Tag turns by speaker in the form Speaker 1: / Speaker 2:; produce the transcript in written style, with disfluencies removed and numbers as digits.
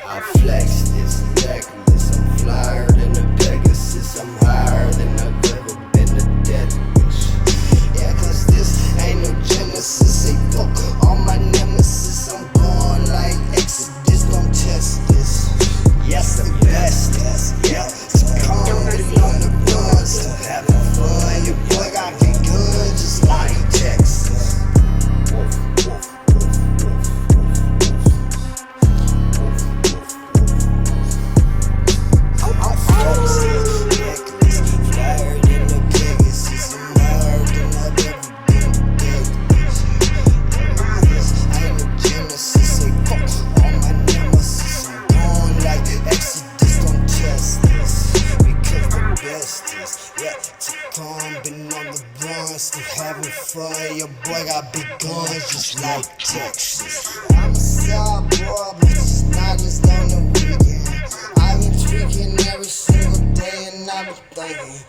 Speaker 1: I flex this necklace, I'm flyer than a Pegasus, I'm higher than I've ever been a dead bitch. Yeah, cause this ain't no Genesis, say fuck all my nemesis, I'm gone like Exodus, don't test this. Yes, the best, yeah, it's coming on the runs, I'm having fun, your boy got big guns just like Texas. Been on the run, still having fun. Your boy got big guns just like Texas. I'm a sad boy, but it's not just on the weekend. I be tweaking every single day and I be thinking